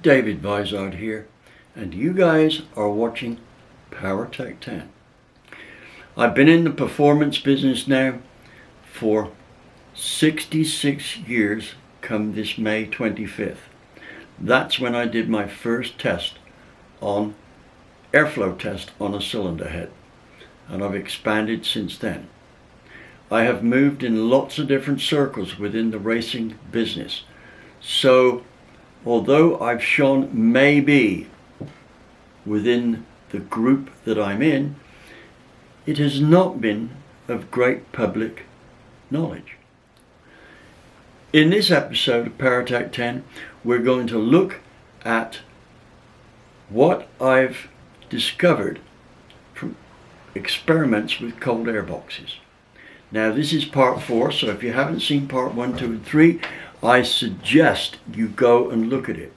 David Vizard here, and you guys are watching MotorTec 10. I've been in the performance business now for 66 years come this May 25th. That's when I did my first airflow test on a cylinder head, and I've expanded since then. I have moved in lots of different circles within the racing business, so although I've shone maybe within the group that I'm in, it has not been of great public knowledge. In this episode of MotorTec 10, we're going to look at what I've discovered from experiments with cold air boxes. Now this is part 4, so if you haven't seen part 1, 2 and 3, I suggest you go and look at it.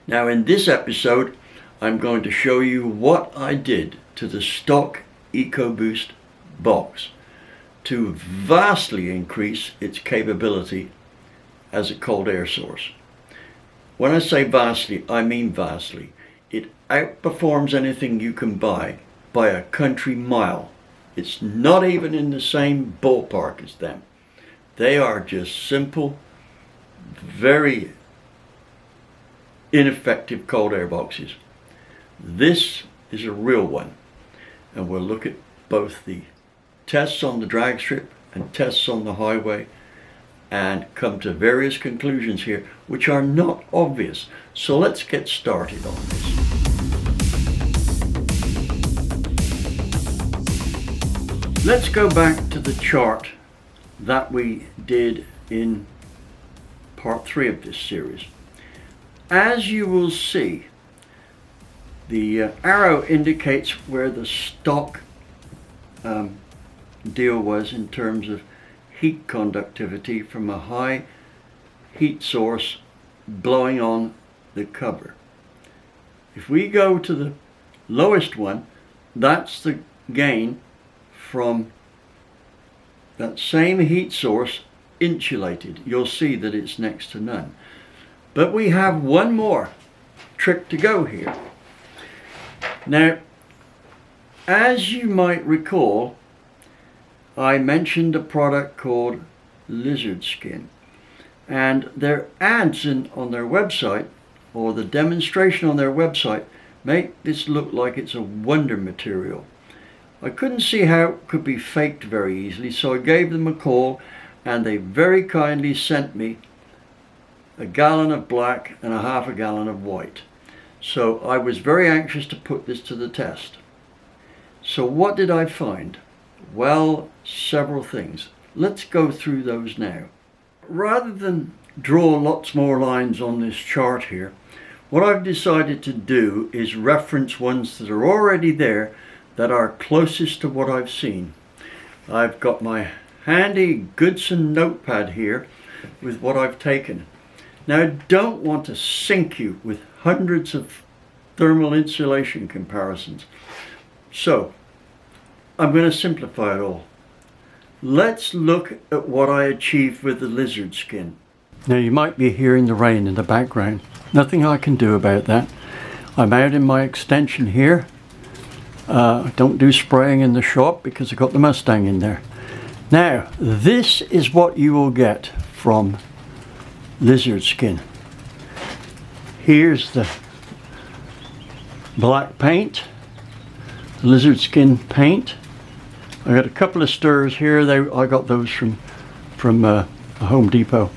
Now in this episode, I'm going to show you what I did to the stock Ecoboost box to vastly increase its capability as a cold air source. When I say vastly, I mean vastly. It outperforms anything you can buy by a country mile. It's not even in the same ballpark as them. They are just simple, very ineffective cold air boxes. This is a real one, and we'll look at both the tests on the drag strip and tests on the highway and come to various conclusions here which are not obvious. So let's get started on this. Let's go back to the chart that we did in part 3 of this series. As you will see, the arrow indicates where the stock deal was in terms of heat conductivity from a high heat source blowing on the cover. If we go to the lowest one, that's the gain from that same heat source insulated. You'll see that it's next to none. But we have one more trick to go here. Now, as you might recall, I mentioned a product called lizard skin, and their ads on their website, or the demonstration on their website, make this look like it's a wonder material. I couldn't see how it could be faked very easily, so I gave them a call, and they very kindly sent me a gallon of black and a half a gallon of white. So I was very anxious to put this to the test. So what did I find? Well, several things. Let's go through those now. Rather than draw lots more lines on this chart here, what I've decided to do is reference ones that are already there that are closest to what I've seen. I've got my handy Goodson notepad here with what I've taken. Now, I don't want to sink you with hundreds of thermal insulation comparisons, so I'm going to simplify it all. Let's look at what I achieved with the lizard skin. Now, you might be hearing the rain in the background. Nothing I can do about that. I'm out in my extension here. I don't do spraying in the shop because I've got the Mustang in there. Now, this is what you will get from lizard skin. Here's the black paint, lizard skin paint. I got a couple of stirrers here. I got those from Home Depot.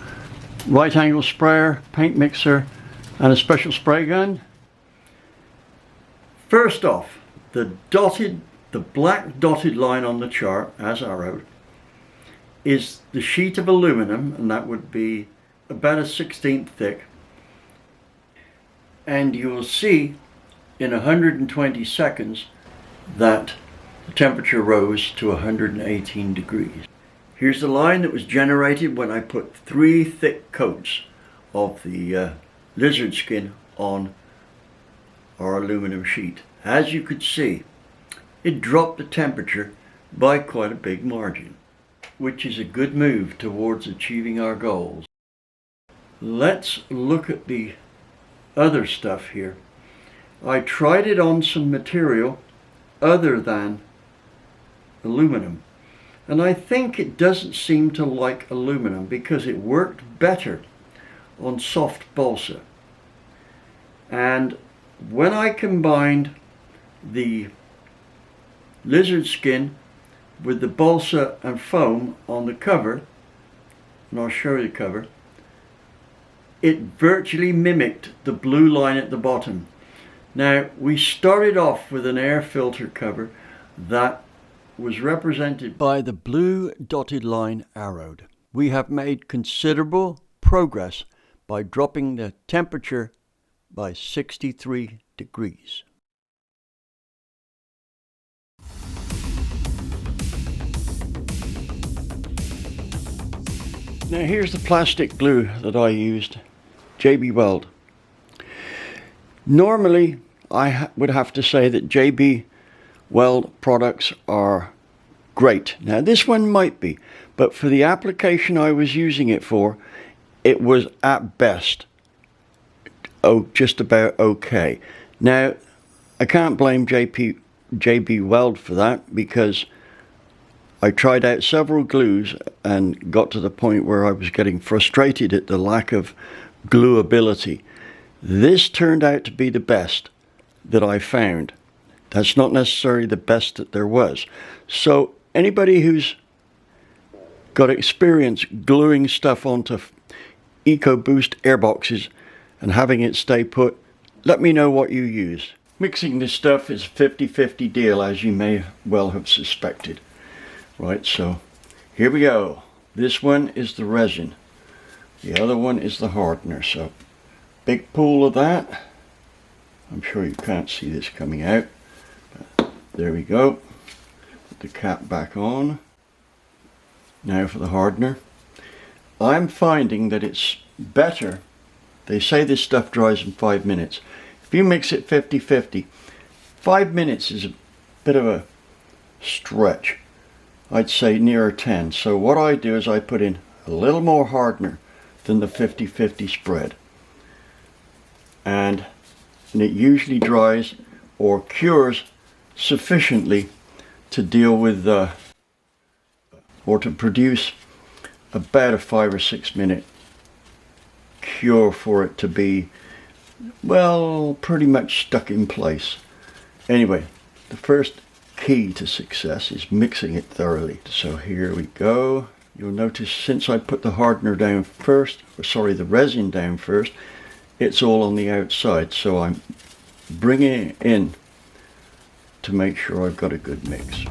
Right angle sprayer, paint mixer, and a special spray gun. First off, the black dotted line on the chart, as arrowed, is the sheet of aluminum, and that would be about a 1/16 thick. And you will see in 120 seconds that the temperature rose to 118 degrees. Here's the line that was generated when I put 3 thick coats of the lizard skin on our aluminum sheet. As you could see, it dropped the temperature by quite a big margin, which is a good move towards achieving our goals. Let's look at the other stuff here. I tried it on some material other than aluminum, and I think it doesn't seem to like aluminum because it worked better on soft balsa. And when I combined the lizard skin with the balsa and foam on the cover, and I'll show you the cover, it virtually mimicked the blue line at the bottom. Now, we started off with an air filter cover that was represented by the blue dotted line arrowed. We have made considerable progress by dropping the temperature by 63 degrees. Now here's the plastic glue that I used, JB Weld. Normally I would have to say that JB Weld products are great. Now this one might be, but for the application I was using it for, it was at best just about okay. Now I can't blame JB Weld for that, because I tried out several glues and got to the point where I was getting frustrated at the lack of gluability. This turned out to be the best that I found. That's not necessarily the best that there was. So anybody who's got experience gluing stuff onto Ecoboost airboxes and having it stay put, let me know what you use. Mixing this stuff is a 50-50 deal, as you may well have suspected. Right, so here we go. This one is the resin. The other one is the hardener. So big pool of that. I'm sure you can't see this coming out. But there we go. Put the cap back on. Now for the hardener. I'm finding that it's better. They say this stuff dries in 5 minutes. If you mix it 50-50, 5 minutes is a bit of a stretch. I'd say nearer 10. So what I do is I put in a little more hardener than the 50-50 spread. And it usually dries or cures sufficiently to deal with or to produce about a 5 or 6 minute cure for it to be, well, pretty much stuck in place. Anyway, the first key to success is mixing it thoroughly. So here we go. You'll notice since I put the hardener down first, or sorry, the resin down first, it's all on the outside. So I'm bringing it in to make sure I've got a good mix.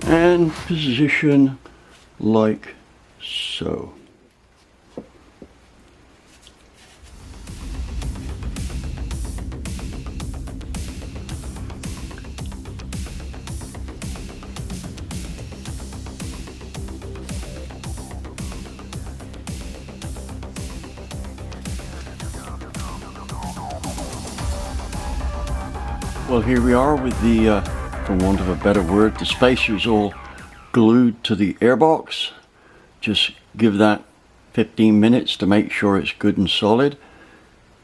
And position like so. Well, here we are with the, for want of a better word, the spacers all glued to the airbox. Just give that 15 minutes to make sure it's good and solid.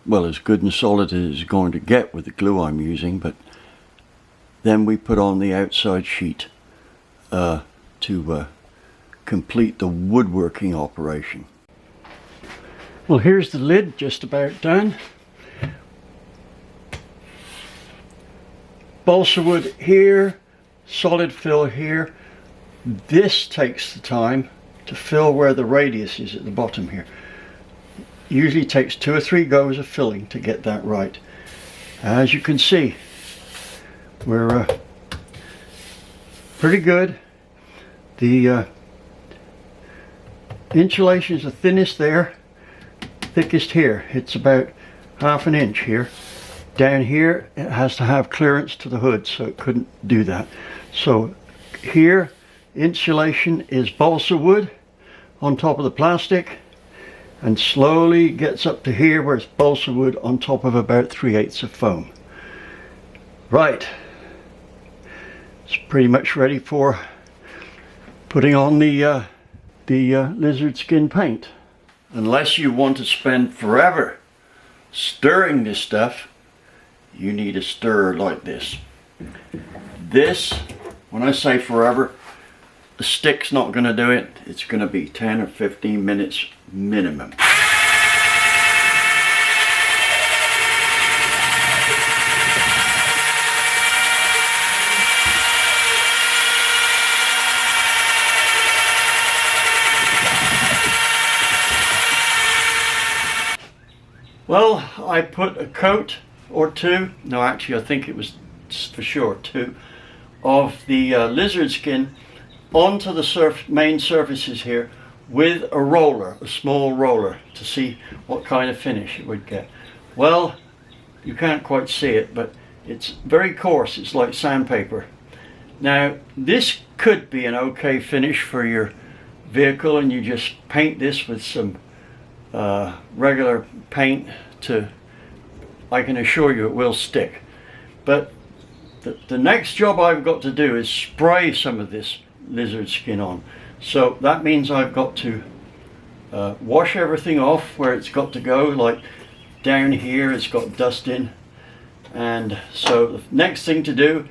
Well, as good and solid as it's going to get with the glue I'm using, but then we put on the outside sheet to complete the woodworking operation. Well, here's the lid just about done. Balsa wood here, solid fill here. This takes the time to fill where the radius is at the bottom here. Usually takes 2 or 3 goes of filling to get that right. As you can see, we're pretty good. The insulation is the thinnest there, thickest here. It's about 1/2 inch here. Down here it has to have clearance to the hood, so it couldn't do that. So here insulation is balsa wood on top of the plastic, and slowly gets up to here where it's balsa wood on top of about 3/8 of foam. Right, it's pretty much ready for putting on the the lizard skin paint. Unless you want to spend forever stirring this stuff, you need a stirrer like this. This, when I say forever, the stick's not going to do it. It's going to be 10 or 15 minutes minimum. Well, I put a coat or two, no actually I think it was for sure two, of the lizard skin onto the main surfaces here with a roller, a small roller, to see what kind of finish it would get. Well, you can't quite see it, but it's very coarse, it's like sandpaper. Now this could be an okay finish for your vehicle, and you just paint this with some regular paint to, I can assure you it will stick. But the next job I've got to do is spray some of this lizard skin on. So that means I've got to wash everything off where it's got to go, like down here it's got dust in. And so the next thing to do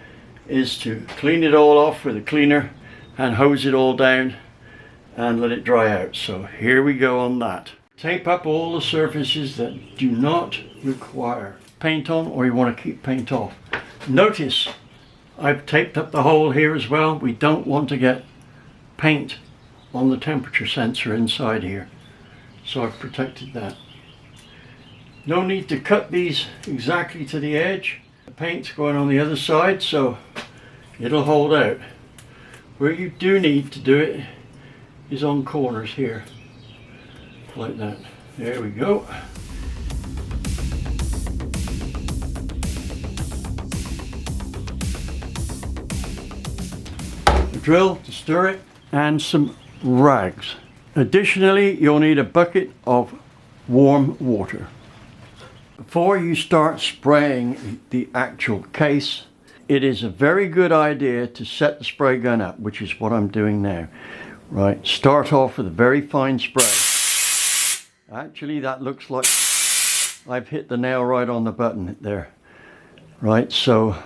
is to clean it all off with a cleaner and hose it all down and let it dry out. So here we go on that. Tape up all the surfaces that do not require paint on, or you want to keep paint off. Notice I've taped up the hole here as well. We don't want to get paint on the temperature sensor inside here, so I've protected that. No need to cut these exactly to the edge. The paint's going on the other side, so it'll hold out. Where you do need to do it is on corners here, like that. There we go. A drill to stir it and some rags. Additionally, you'll need a bucket of warm water. Before you start spraying the actual case, it is a very good idea to set the spray gun up, which is what I'm doing now. Right, start off with a very fine spray. Actually, that looks like I've hit the nail right on the button there. Right, so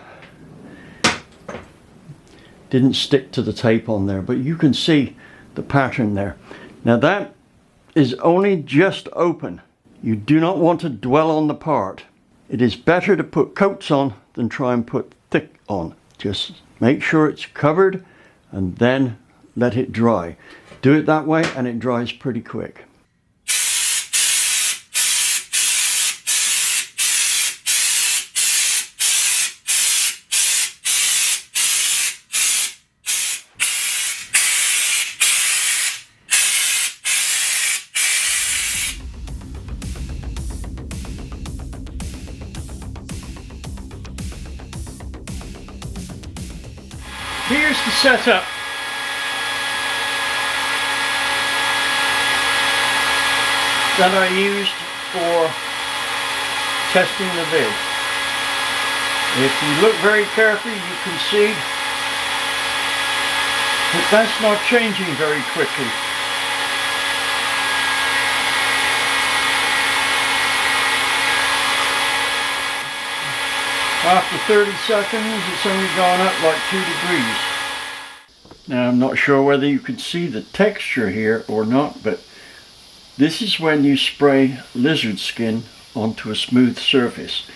didn't stick to the tape on there, but you can see the pattern there. Now that is only just open. You do not want to dwell on the part. It is better to put coats on than try and put thick on. Just make sure it's covered and then let it dry. Do it that way and it dries pretty quick. Here's the setup. That I used for testing the vid. If you look very carefully, you can see that that's not changing very quickly. After 30 seconds, it's only gone up like 2 degrees. Now, I'm not sure whether you can see the texture here or not, but this is when you spray lizard skin onto a smooth surface.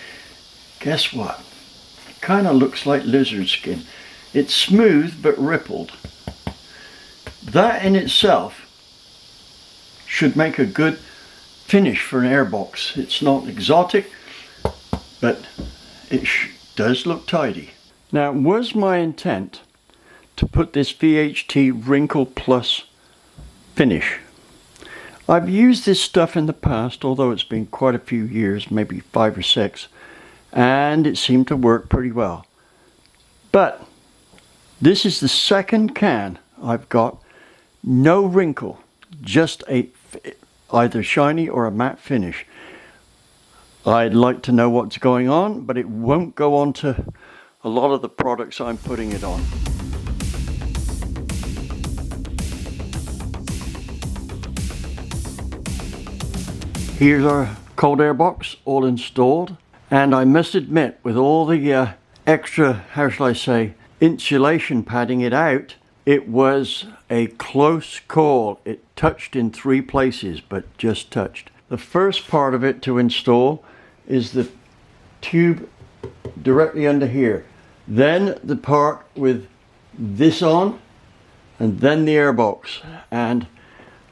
Guess what? It kind of looks like lizard skin. It's smooth but rippled. That in itself should make a good finish for an airbox. It's not exotic, but it does look tidy. Now, it was my intent to put this VHT Wrinkle Plus finish. I've used this stuff in the past, although it's been quite a few years, maybe 5 or 6, and it seemed to work pretty well. But this is the second can I've got, no wrinkle, just either shiny or a matte finish. I'd like to know what's going on, but it won't go on to a lot of the products I'm putting it on. Here's our cold air box all installed, and I must admit, with all the extra, how shall I say, insulation padding it out, it was a close call. It touched in 3 places, but just touched. The first part of it to install is the tube directly under here, then the part with this on, and then the airbox. And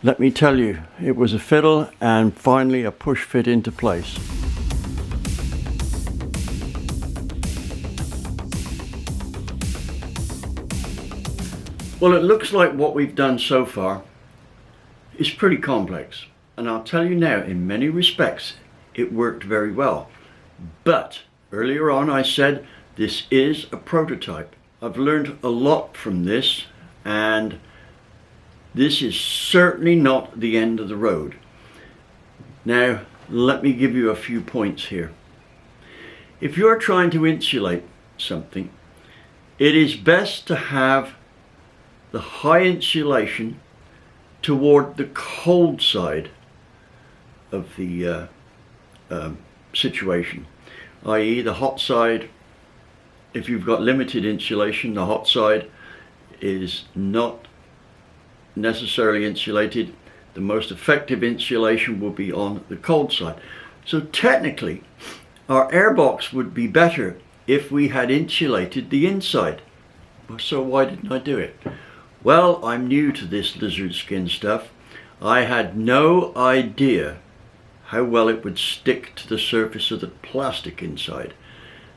let me tell you, it was a fiddle, and finally a push fit into place. Well, it looks like what we've done so far is pretty complex, and I'll tell you now, in many respects it worked very well. But earlier on I said this is a prototype. I've learned a lot from this, and this is certainly not the end of the road. Now, let me give you a few points here. If you're trying to insulate something, it is best to have the high insulation toward the cold side of the situation, i.e. the hot side. If you've got limited insulation, the hot side is not necessarily insulated. The most effective insulation will be on the cold side. So technically our airbox would be better if we had insulated the inside. So why didn't I do it? Well, I'm new to this lizard skin stuff. I had no idea how well it would stick to the surface of the plastic inside.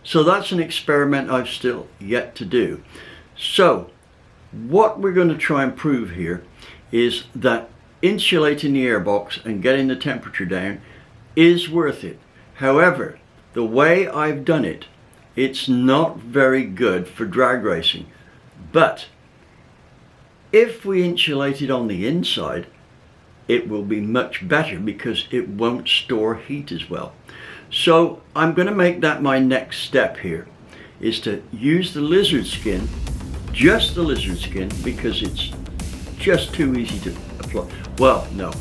So that's an experiment I've still yet to do. So what we're going to try and prove here is that insulating the airbox and getting the temperature down is worth it. However, the way I've done it, it's not very good for drag racing. But if we insulate it on the inside, it will be much better because it won't store heat as well. So I'm going to make that my next step here, is to use the lizard skin, just the lizard skin, because it's just too easy to apply. Well, no,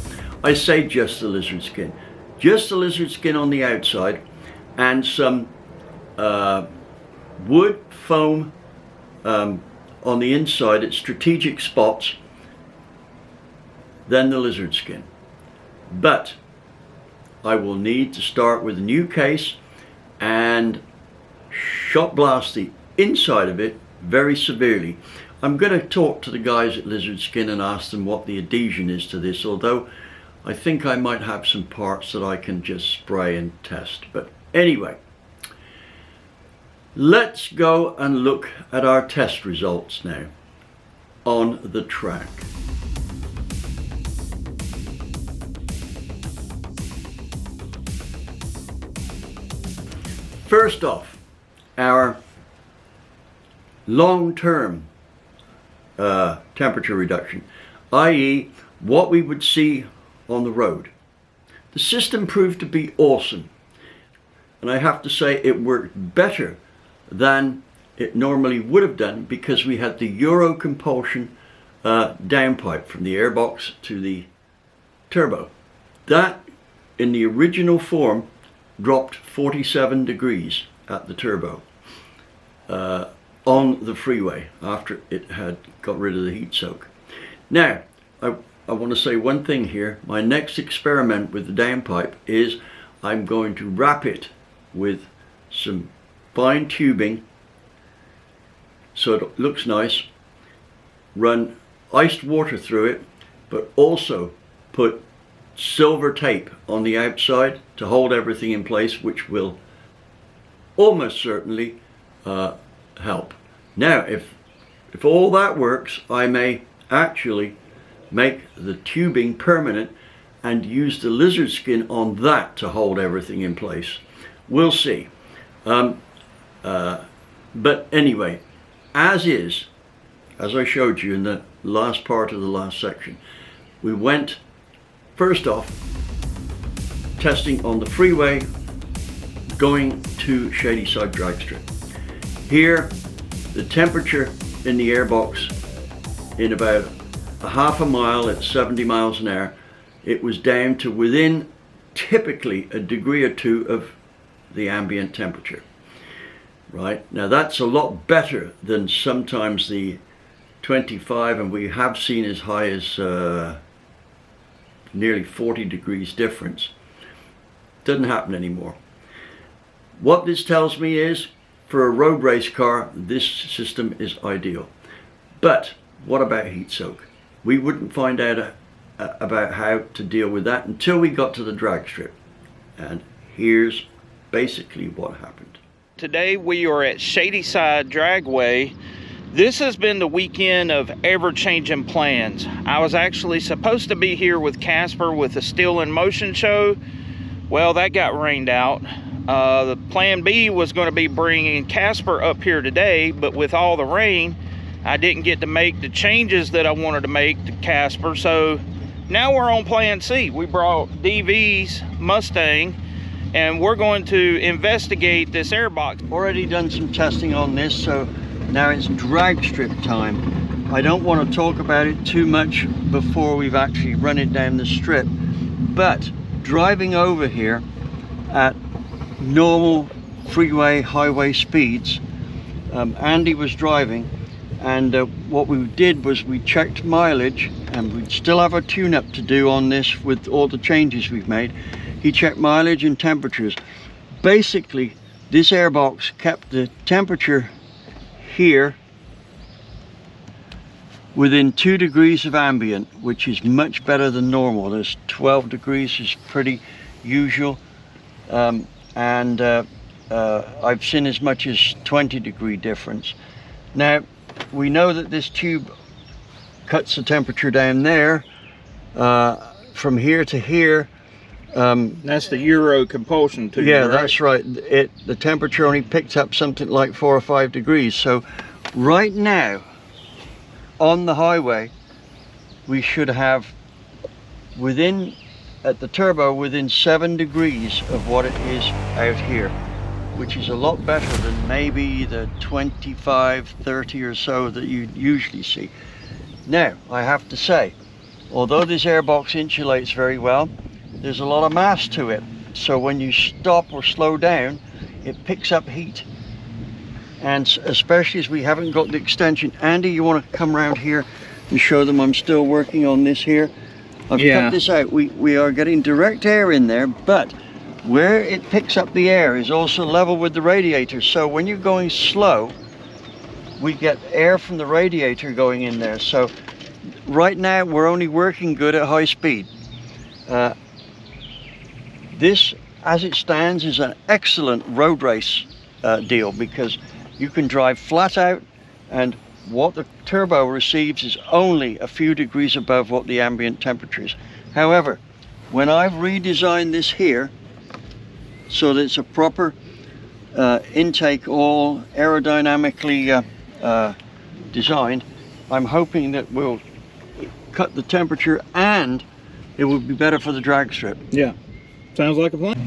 I say just the lizard skin. Just the lizard skin on the outside, and some wood foam on the inside at strategic spots, then the lizard skin. But I will need to start with a new case and shot blast the inside of it very severely. I'm going to talk to the guys at Lizard Skin and ask them what the adhesion is to this, although I think I might have some parts that I can just spray and test. But anyway, let's go and look at our test results now on the track. First off, our long-term temperature reduction, i.e. what we would see on the road. The system proved to be awesome, and I have to say it worked better than it normally would have done because we had the Euro compulsion downpipe from the airbox to the turbo. That, in the original form, dropped 47 degrees at the turbo on the freeway after it had got rid of the heat soak. Now, I want to say one thing here. My next experiment with the downpipe is I'm going to wrap it with some fine tubing so it looks nice, run iced water through it, but also put silver tape on the outside to hold everything in place, which will almost certainly help. Now, if all that works, I may actually make the tubing permanent and use the lizard skin on that to hold everything in place. We'll see. But anyway, as is, as I showed you in the last part of the last section, we went first off testing on the freeway going to Shadyside Dragway. Here, the temperature in the airbox in about a half a mile at 70 miles an hour, it was down to within typically a degree or two of the ambient temperature. Right, now that's a lot better than sometimes the 25, and we have seen as high as nearly 40 degrees difference. Doesn't happen anymore. What this tells me is, for a road race car, this system is ideal. But what about heat soak? We wouldn't find out about how to deal with that until we got to the drag strip. And here's basically what happened. Today we are at Shadyside Dragway. This has been the weekend of ever-changing plans. I was actually supposed to be here with Casper with the Steel in Motion show. Well, that got rained out. The plan B was going to be bringing Casper up here today, but with all the rain, I didn't get to make the changes that I wanted to make to Casper. So now we're on plan C. We brought DV's Mustang, and we're going to investigate this airbox. Already done some testing on this, so now it's drag strip time. I don't want to talk about it too much before we've actually run it down the strip, but driving over here at normal freeway highway speeds, Andy was driving, and what we did was we checked mileage, and we still have a tune-up to do on this with all the changes we've made. He checked mileage and temperatures. Basically, this airbox kept the temperature here within 2 degrees of ambient, which is much better than normal. There's 12 degrees is pretty usual, and I've seen as much as 20 degree difference. Now, we know that this tube cuts the temperature down there from here to here. That's the Euro compulsion tube. Yeah, right? that's right. The temperature only picked up something like 4 or 5 degrees. So right now on the highway, we should have at the turbo within 7 degrees of what it is out here, which is a lot better than maybe the 25, 30 or so that you usually see. Now, I have to say, although this airbox insulates very well, there's a lot of mass to it. So when you stop or slow down, it picks up heat. And especially as we haven't got the extension. Andy, you want to come around here and show them I'm still working on this here? I've cut this out. We are getting direct air in there, but where it picks up the air is also level with the radiator. So when you're going slow, we get air from the radiator going in there. So right now we're only working good at high speed. This, as it stands, is an excellent road race deal, because you can drive flat out, and what the turbo receives is only a few degrees above what the ambient temperature is. However, when I've redesigned this here so that it's a proper intake, all aerodynamically designed, I'm hoping that we'll cut the temperature and it will be better for the drag strip. Yeah, sounds like a plan.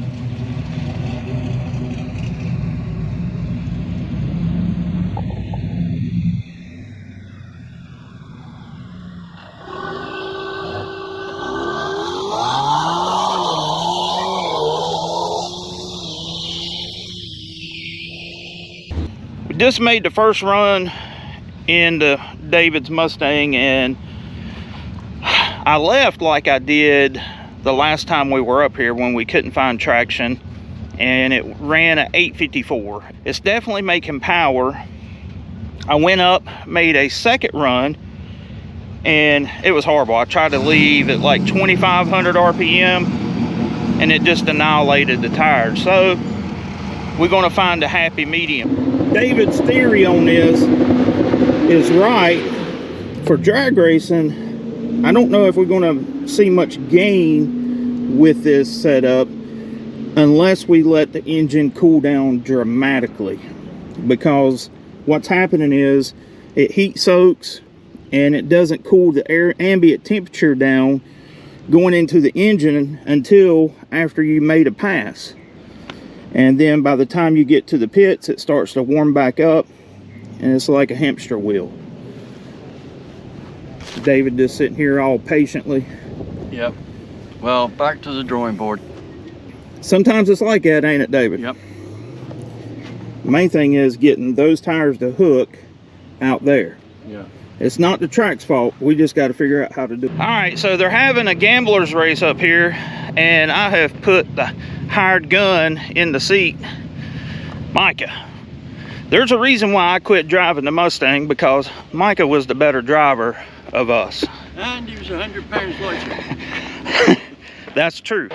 We just made the first run into David's Mustang, and I left like I did the last time we were up here when we couldn't find traction, and it ran at 854. It's definitely making power. I went up, made a second run, and it was horrible. I tried to leave at like 2,500 RPM, and it just annihilated the tires. So we're going to find a happy medium. David's theory on this is right. For drag racing, I don't know if we're going to see much gain with this setup unless we let the engine cool down dramatically, because what's happening is it heat soaks and it doesn't cool the ambient temperature down going into the engine until after you made a pass. And then by the time you get to the pits, it starts to warm back up, and it's like a hamster wheel. David just sitting here all patiently. Yep. Well, back to the drawing board. Sometimes it's like that, ain't it, David? Yep. The main thing is getting those tires to hook out there. Yeah. It's not the track's fault. We just got to figure out how to do it. All right, so they're having a gambler's race up here, and I have put the hired gun in the seat. Micah, there's a reason why I quit driving the Mustang, because Micah was the better driver of us. And he was 100 pounds lighter. That's true.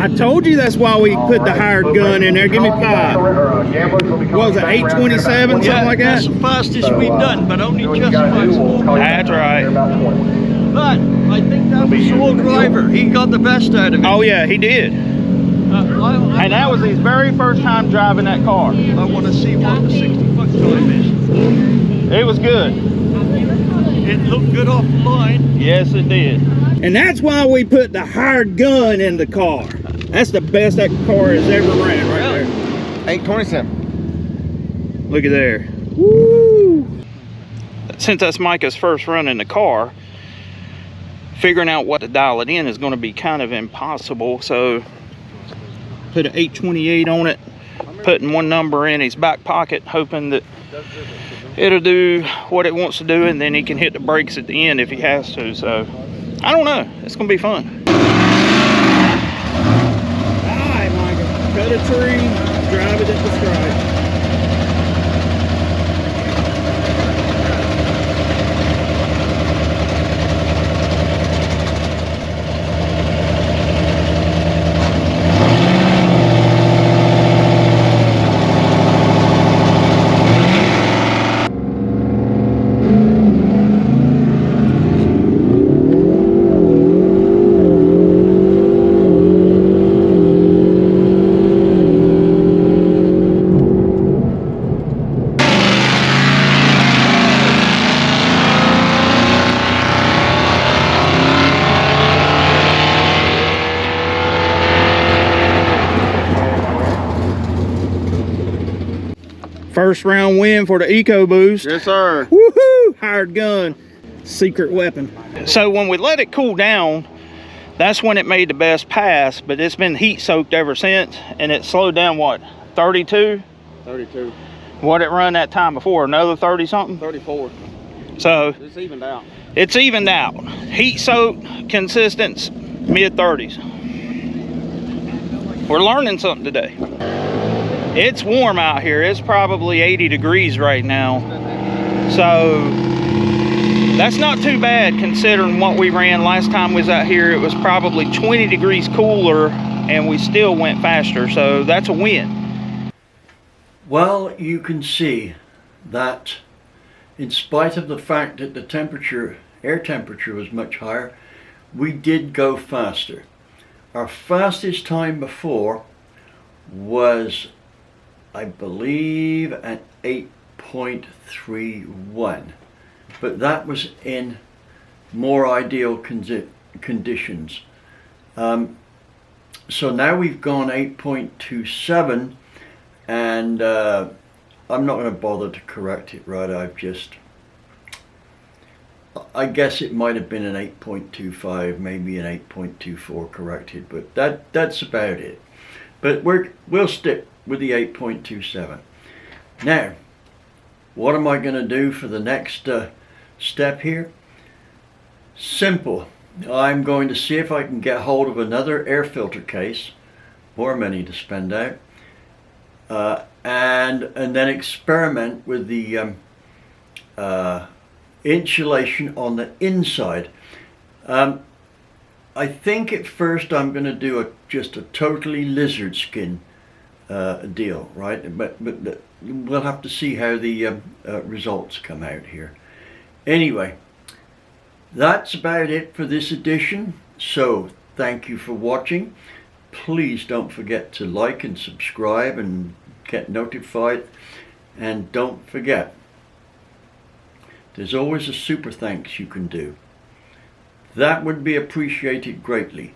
I told you that's why we put the hired gun in there. Give me 5. What was it, 827, something like that? That's the fastest we've done, but only just by small. That's right. But I think that was small driver. He got the best out of it. Oh yeah, he did. And that was his very first time driving that car. I want to see what the 60-foot time is. It was good. It looked good off the line. Yes, it did. And that's why we put the hired gun in the car. That's the best that car has ever ran right there. 827. Look at there. Woo! Since that's Micah's first run in the car, figuring out what to dial it in is going to be kind of impossible. So put an 828 on it, putting one number in his back pocket, hoping that it'll do what it wants to do, and then he can hit the brakes at the end if he has to. So I don't know. It's going to be fun. Alright, Micah. Cut a tree, drive it at the stripe. First round win for the Ecoboost. Yes, sir. Woohoo! Hired gun. Secret weapon. So when we let it cool down, that's when it made the best pass, but it's been heat soaked ever since, and it slowed down, what, 32? 32. What it run that time before? Another 30 something? 34. So It's evened out. it's evened out. Heat soaked, consistent, mid 30s. We're learning something today. It's warm out here. It's probably 80 degrees right now. So that's not too bad considering what we ran last time we was out here. It was probably 20 degrees cooler and we still went faster. So that's a win. Well, you can see that in spite of the fact that the temperature, air temperature was much higher, we did go faster. Our fastest time before was, I believe, at 8.31, but that was in more ideal conditions. So now we've gone 8.27, and I'm not going to bother to correct it, right? I guess it might have been an 8.25, maybe an 8.24 corrected, but that's about it. But we'll stick with the 8.27. Now, what am I going to do for the next step here? Simple. I'm going to see if I can get hold of another air filter case, more money to spend out, and then experiment with the insulation on the inside. I think at first I'm going to do just a totally lizard skin deal, right? But we'll have to see how the results come out here. Anyway, that's about it for this edition. So thank you for watching. Please don't forget to like and subscribe and get notified. And don't forget, there's always a super thanks you can do. That would be appreciated greatly.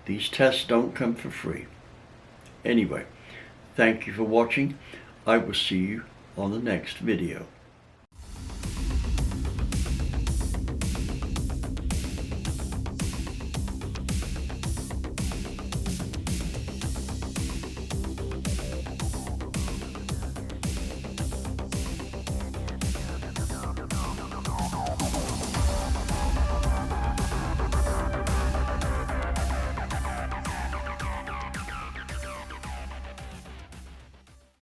These tests don't come for free. Anyway, thank you for watching. I will see you on the next video.